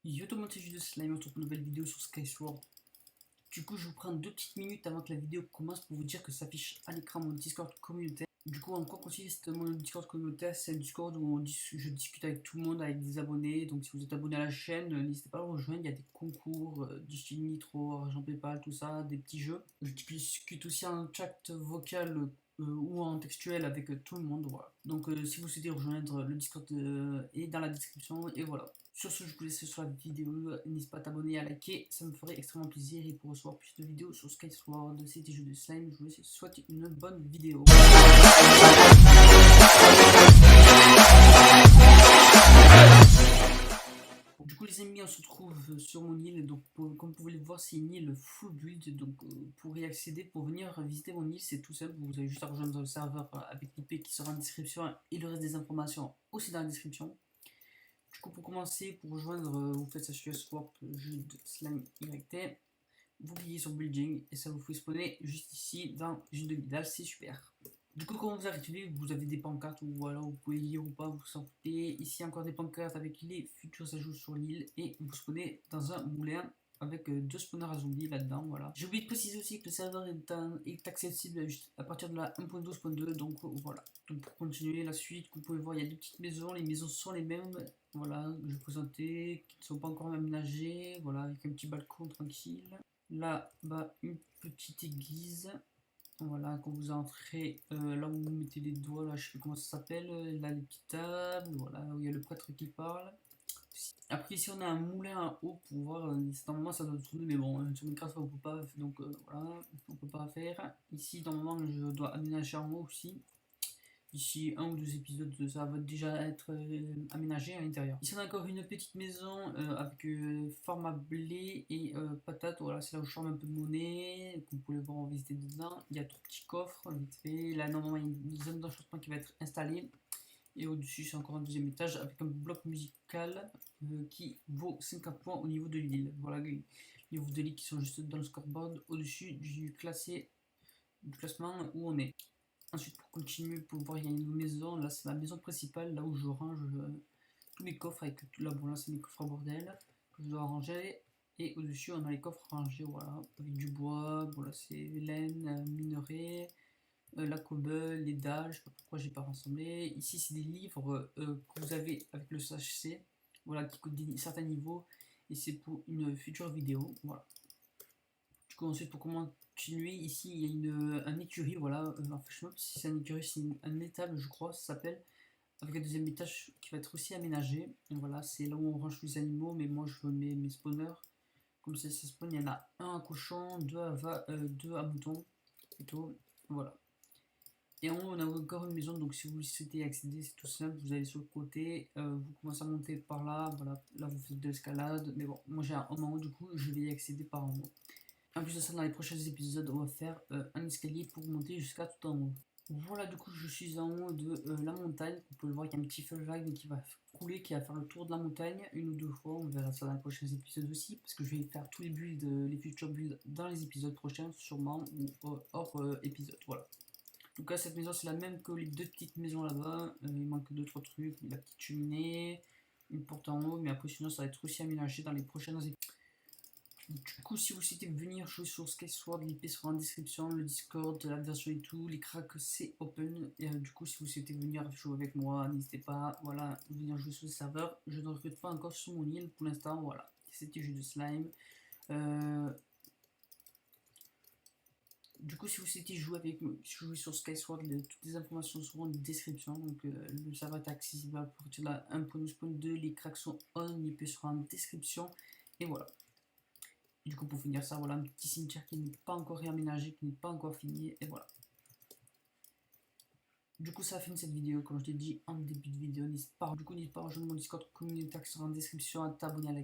Yo tout le monde, c'est juste de Slime, on se retrouve pour une nouvelle vidéo sur Skyward. Du coup, je vous prends 2 petites minutes avant que la vidéo commence pour vous dire que ça s'affiche à l'écran mon Discord communautaire. Du coup, en quoi consiste mon Discord communautaire? C'est un Discord où je discute avec tout le monde, avec des abonnés. Donc, si vous êtes abonné à la chaîne, n'hésitez pas à le rejoindre. Il y a des concours, Destiny Nitro, Argent Paypal, tout ça, des petits jeux. Je discute aussi en chat vocal ou en textuel avec tout le monde. Voilà. Donc, si vous souhaitez rejoindre le Discord est dans la description. Et voilà. Sur ce, je vous laisse sur la vidéo. N'hésite pas à t'abonner et à liker, ça me ferait extrêmement plaisir. Et pour recevoir plus de vidéos sur Skyward, c'était jeux de slime. Je vous souhaite une bonne vidéo. Du coup, les amis, on se trouve sur mon île. Donc, comme vous pouvez le voir, c'est une île full build. Donc, pour y accéder, pour venir visiter mon île, c'est tout simple. Vous avez juste à rejoindre le serveur avec l'IP qui sera en description et le reste des informations aussi dans la description. Du coup, pour commencer, pour rejoindre, vous faites ça sur swap jeu de slime YT. Vous cliquez sur building et ça vous fait spawner juste ici dans une de guidage, c'est super. Du coup, quand vous arrivez, vous avez des pancartes où voilà, vous pouvez lire ou pas, vous sortez. Ici, encore des pancartes avec les futurs ajouts sur l'île et vous spawnez dans un moulin avec 2 spawners à zombies là-dedans. Voilà. J'ai oublié de préciser aussi que le serveur est accessible à partir de la 1.12.2, donc voilà. Donc pour continuer la suite, vous pouvez voir, il y a 2 petites maisons. Les maisons sont les mêmes, voilà, que je présentais, qui ne sont pas encore aménagées. Voilà, avec un petit balcon tranquille. Là, bas, une petite église. Voilà, quand vous entrez, là où vous mettez les doigts, là, je sais plus comment ça s'appelle, là, les petites tables, voilà, où il y a le prêtre qui parle. Après, ici, on a un moulin à eau pour voir, normalement, ça doit tourner, mais bon, sur Minecraft, on peut pas, donc voilà, on peut pas faire. Ici, normalement, je dois aménager en haut aussi. D'ici 1 ou 2 épisodes, ça va déjà être aménagé à l'intérieur. Ici, on a encore une petite maison avec forme à blé et patates. Voilà, c'est là où je forme un peu de monnaie. Vous pouvez voir, en visiter dedans. Il y a 3 petits coffres, vite fait. Là, normalement, il y a une zone d'enchantement qui va être installée. Et au-dessus, c'est encore un 2e étage avec un bloc musical qui vaut 50 points au niveau de l'île. Voilà, les niveaux de l'île qui sont juste dans le scoreboard au-dessus du classement où on est. Ensuite, pour continuer, vous pouvez voir, il y a une maison. Là, c'est la maison principale, là où je range tous mes coffres avec tout là. Bon, là, c'est mes coffres à bordel que je dois ranger. Et au-dessus, on a les coffres rangés, voilà, avec du bois. Voilà, c'est laine, minerai, la cobble, les dalles. Je sais pas pourquoi j'ai pas rassemblé. Ici, c'est des livres que vous avez avec le CHC, voilà, qui coûtent certains niveaux. Et c'est pour une future vidéo, voilà. Du coup, ensuite, pour continuer, ici, il y a un écurie, voilà, enfin, si c'est un écurie, c'est un étable, je crois, ça s'appelle, avec un 2e étage qui va être aussi aménagé. Donc voilà, c'est là où on range les animaux, mais moi, je mets mes spawners. Comme ça spawn, il y en a un à cochon, deux à mouton, plutôt, voilà. Et en haut, on a encore une maison, donc si vous souhaitez accéder, c'est tout simple, vous allez sur le côté, vous commencez à monter par là, voilà, là vous faites de l'escalade, mais bon, moi j'ai un en haut, du coup, je vais y accéder par en haut. En plus de ça, dans les prochains épisodes, on va faire un escalier pour monter jusqu'à tout en haut. Voilà, du coup, je suis en haut de la montagne. Vous pouvez voir qu'il y a un petit feu vague qui va couler, qui va faire le tour de la montagne 1 ou 2 fois. On verra ça dans les prochains épisodes aussi, parce que je vais faire tous les builds, les futurs builds dans les épisodes prochains, sûrement, ou hors épisode. Voilà. En tout cas, cette maison, c'est la même que les 2 petites maisons là-bas. Il manque 2-3 trucs, la petite cheminée, une porte en haut, mais après, sinon, ça va être aussi aménagé dans les prochains épisodes. Du coup, si vous souhaitez venir jouer sur Skyward, l'IP sera en description, le Discord, la version et tout, les cracks c'est open. Et du coup, si vous souhaitez venir jouer avec moi, n'hésitez pas, voilà, venir jouer sur le serveur. Je ne recrute pas encore sur mon île pour l'instant, voilà. C'était juste de slime. Du coup, si vous souhaitez jouer avec moi, jouer sur Skyward, toutes les informations seront en description. Donc, le serveur est accessible à partir de la 1.12.2, les cracks sont on, l'IP sera en description. Et voilà. Du coup, pour finir ça, voilà un petit cimetière qui n'est pas encore réaménagé, qui n'est pas encore fini, et voilà. Du coup, ça a fini cette vidéo, comme je t'ai dit en début de vidéo. N'hésite pas à rejoindre mon Discord communautaire qui sera en description, à t'abonner à la